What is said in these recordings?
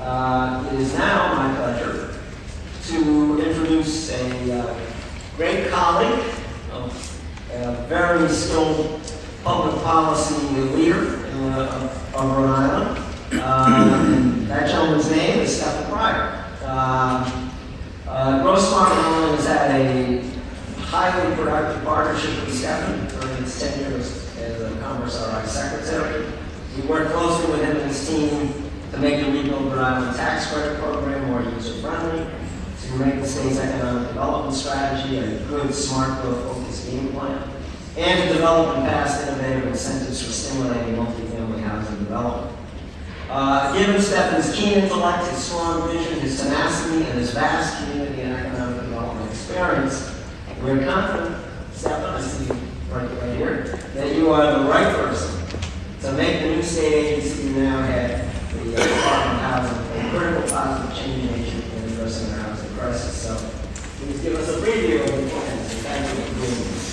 It is now my pleasure to introduce a great colleague, a very skilled public policy leader of Rhode Island. And that gentleman's name is Stefan Pryor. Grossmont Rhode Island has had a highly productive partnership with Stefan during his tenure as a Commerce RI Secretary. We work closely with him and his team to make the Rebuild Rhode Island tax credit program more user-friendly, to make the state's economic development strategy a good, smart growth-focused game plan, and to develop and pass innovative incentives for stimulating multifamily housing development. Given Stefan's keen intellect, his strong vision, his tenacity, and his vast community and economic development experience, we're confident, Stefan, I see you right here, that you are the right person to make the new state agency you now have, the Department of Housing, a critical positive change agent in addressing our housing crisis. So please give us a preview of the plans, and thank you for doing this.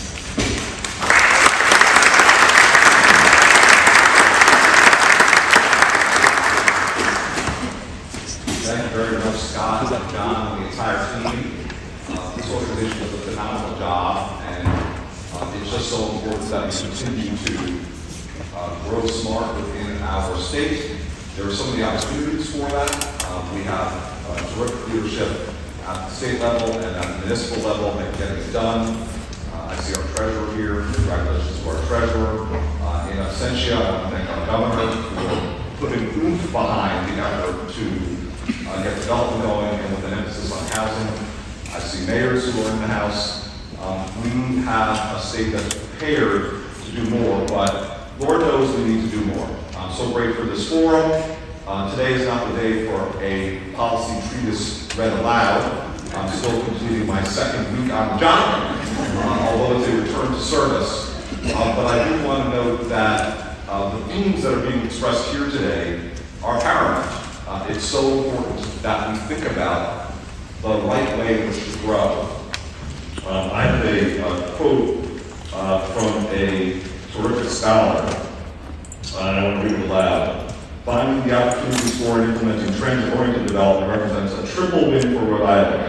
Thank you very much, Scott, John, and the entire team. This organization does a phenomenal job, and it's just so important that we continue to grow smart within our state. There are so many opportunities for that. We have terrific leadership at the state level and at the municipal level that getting it done. I see our treasurer here. Congratulations to our treasurer. In absentia, I want to thank our governor for putting oomph behind the effort to get development going and with an emphasis on housing. I see mayors who are in the House. We have a state that's prepared to do more, but Lord knows we need to do more. I'm so grateful for this forum. Today is not the day for a policy treatise read aloud. I'm still completing my second week on the job, although it's a return to service. But I do want to note that the themes that are being expressed here today are paramount. It's so important that we think about the right way in which to grow. I have a quote from a terrific scholar, and I want to read it aloud. Finding the opportunities for and implementing transit-oriented development represents a triple win for Rhode Island.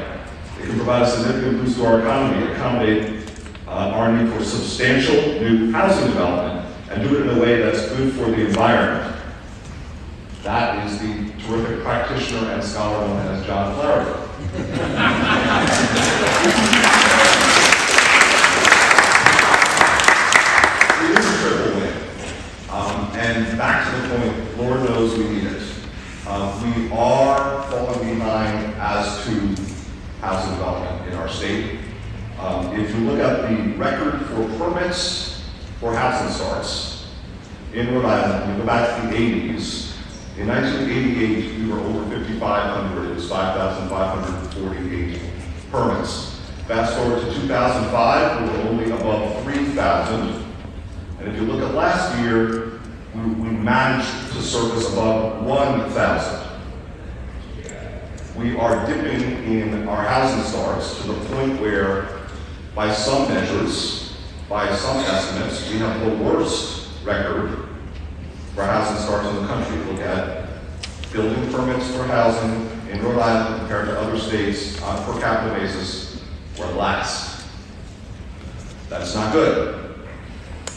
It can provide a significant boost to our economy, accommodate our need for substantial new housing development, and do it in a way that's good for the environment. That is the terrific practitioner and scholar known as John Pryor. It is a triple win. And back to the point, Lord knows we need it. We are falling behind as to housing development in our state. If you look at the record for permits for housing starts in Rhode Island, we go back to the 80s. In 1988, we were over 5,500. It was 5,548 permits. Fast forward to 2005, we were only above 3,000. And if you look at last year, we managed to service above 1,000. We are dipping in our housing starts to the point where, by some measures, by some estimates, we have the worst record for housing starts in the country. Look at building permits for housing in Rhode Island compared to other states on a per capita basis, we're last. That's not good.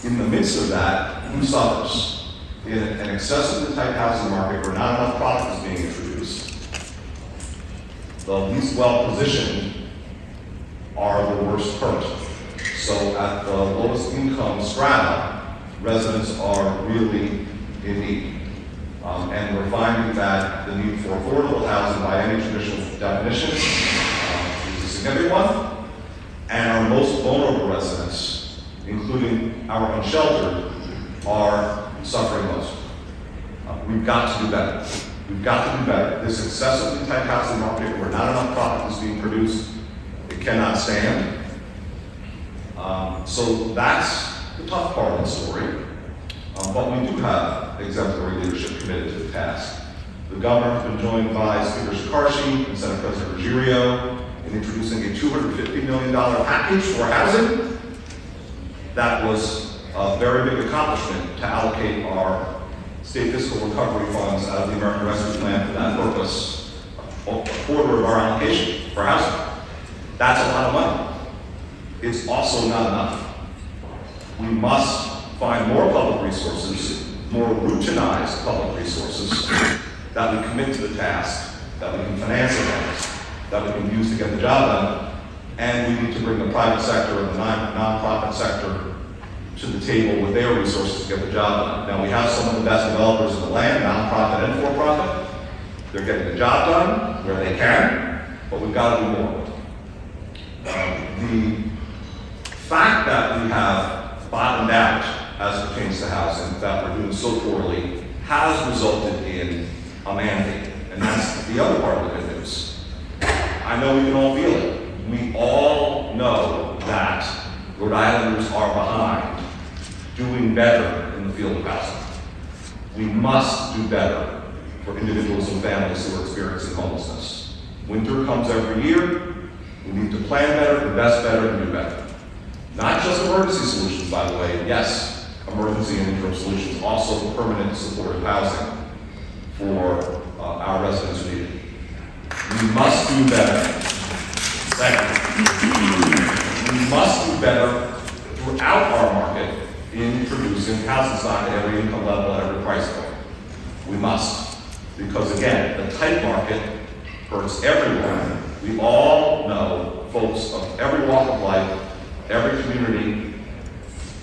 In the midst of that, who suffers? In an excessively tight housing market where not enough product is being introduced, the least well-positioned are the worst hurt. So at the lowest income strata, residents are really in need. And we're finding that the need for affordable housing by any traditional definition is a significant one. And our most vulnerable residents, including our unsheltered, are suffering most. We've got to do better. We've got to do better. This excessively tight housing market where not enough product is being produced, it cannot stand. So that's the tough part of the story. But we do have exemplary leadership committed to the task. The governor has been joined by Speaker Shekarchi and Senate President Ruggiero in introducing a $250 million package for housing. That was a very big accomplishment to allocate our state fiscal recovery funds out of the American Rescue Plan for that purpose, a quarter of our allocation for housing. That's a lot of money. It's also not enough. We must find more public resources, more routinized public resources that we commit to the task, that we can finance against, that we can use to get the job done, and we need to bring the private sector and the nonprofit sector to the table with their resources to get the job done. Now, we have some of the best developers in the land, nonprofit and for-profit. They're getting the job done where they can, but we've got to do more. The fact that we have bottomed out as it pertains to housing, that we're doing so poorly, has resulted in a mandate, and that's the other part of the good news. I know we can all feel it. We all know that Rhode Islanders are behind doing better in the field of housing. We must do better for individuals and families who are experiencing homelessness. Winter comes every year. We need to plan better, invest better, and do better. Not just emergency solutions, by the way. Yes, emergency and interim solutions, also permanent supportive housing for our residents who need it. We must do better. We must do better throughout our market in producing housing stock at every income level, at every price point. We must. Because again, the tight market hurts everyone. We all know folks of every walk of life, every community,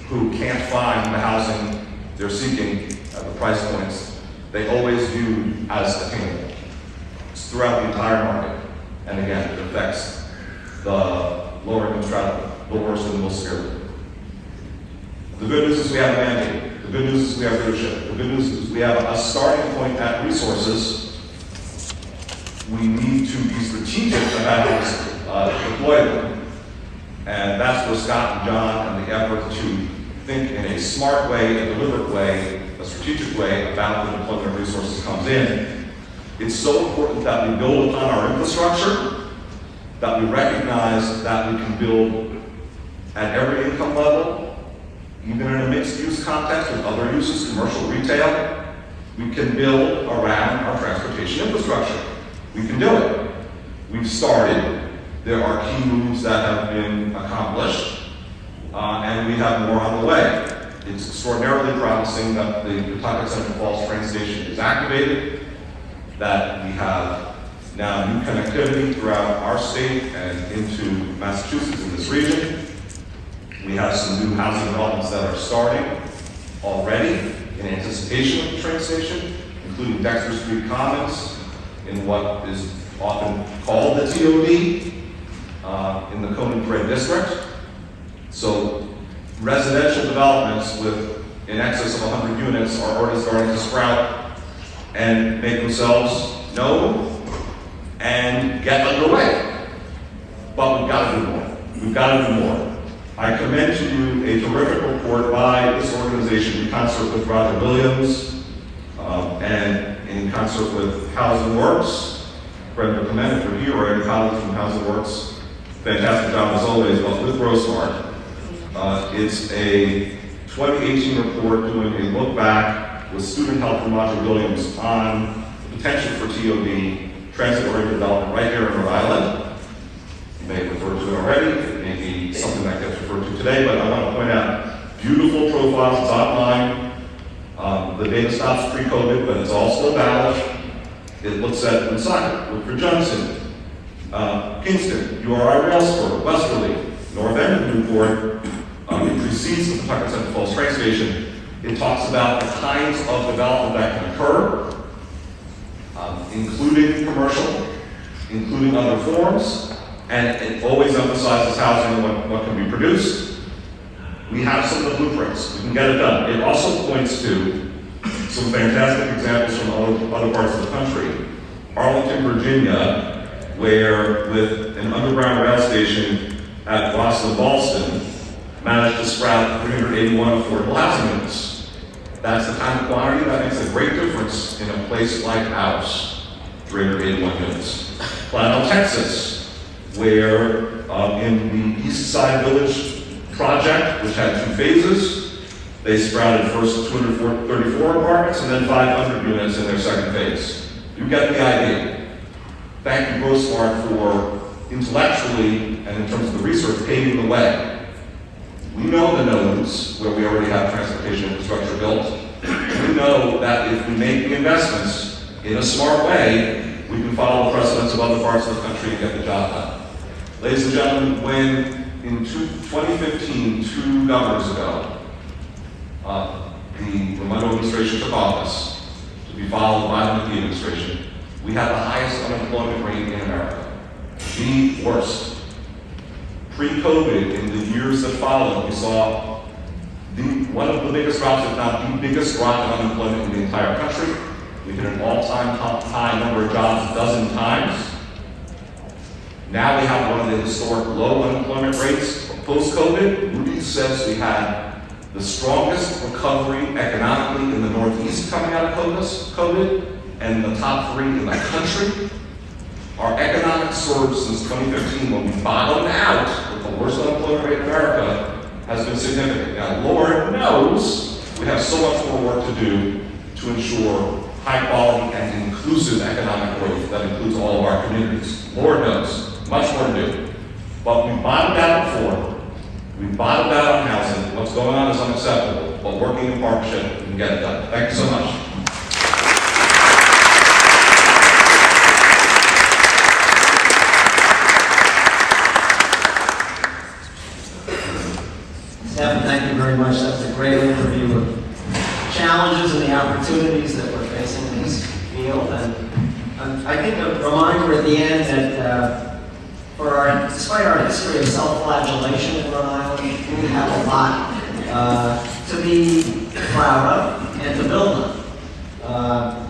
who can't find the housing they're seeking at the price points they always view as attainable. It's throughout the entire market. And again, it affects the lower income strata the worst and the most severely. The good news is we have a mandate. The good news is we have leadership. The good news is we have a starting point at resources. We need to be strategic about how to deploy them. And that's where Scott and John and the effort to think in a smart way, a deliberate way, a strategic way about the deployment of resources comes in. It's so important that we build upon our infrastructure, that we recognize that we can build at every income level, even in a mixed-use context with other uses, commercial, retail. We can build around our transportation infrastructure. We can do it. We've started. There are key moves that have been accomplished, and we have more on the way. It's extraordinarily promising that the Pawtucket Central Falls train station is activated, that we have now new connectivity throughout our state and into Massachusetts in this region. We have some new housing developments that are starting already in anticipation of the train station, including Dexter Street Commons in what is often called the TOD in the Coney Parade District. So residential developments with in excess of 100 units are already starting to sprout and make themselves known and get underway. But we've got to do more. We've got to do more. I commend to you a terrific report by this organization in concert with Roger Williams and in concert with Housing Works. Brenda Clement, if you're here, and colleagues from Housing Works. Fantastic job as always, but with Grossmark. It's a 2018 report doing a look back with student help from Roger Williams on the potential for TOD, transit-oriented development, right here in Rhode Island. You may have referred to it already. It may be something that gets referred to today, but I want to point out beautiful profiles. It's online. The data stops pre-COVID, but it's all still valid. It looks at Woonsocket, Woodford Johnson, Kingston, URI Railspur, Westerly, North End of Newport. It precedes the Pawtucket Central Falls train station. It talks about the kinds of development that can occur, including commercial, including other forms, and it always emphasizes housing and what can be produced. We have some of the blueprints. We can get it done. It also points to some fantastic examples from other parts of the country. Arlington, Virginia, where with an underground rail station at Boston, Ballston, managed to sprout 381 affordable housing units. That's the kind of quantity that makes a great difference in a place like ours, 381 units. Plano, Texas, where in the East Side Village project, which had 2 phases, They sprouted first 234 apartments and then 500 units in their second phase. You get the idea. Thank you, GrowSmart, for intellectually and in terms of the research paving the way. We know the nodes where we already have transportation infrastructure built. We know that if we make the investments in a smart way, we can follow the precedents of other parts of the country and get the job done. Ladies and gentlemen, when in 2015, 2 governors ago, the Monroe administration took office, to be followed by the McKee administration, we had the highest unemployment rate in America. The worst. Pre-COVID, in the years that followed, we saw one of the biggest drops, if not the biggest drop in unemployment in the entire country. We hit an all-time high number of jobs 12 times. Now we have one of the historic low unemployment rates. Post-COVID, Moody's says we had the strongest recovery economically in the Northeast coming out of COVID, and the top 3 in the country. Our economic surge since 2015, when we bottomed out with the worst unemployment rate in America, has been significant. Now, Lord knows we have so much more work to do to ensure high quality and inclusive economic growth that includes all of our communities. Lord knows, much more to do. But we bottomed out before. We bottomed out on housing. What's going on is unacceptable, but working in partnership, we can get it done. Thank you so much. Stefan, thank you very much. That was a great overview of the challenges and the opportunities that we're facing in this field. And I think a reminder at the end that despite our history of self-flagellation in Rhode Island, we have a lot to be proud of and to build on.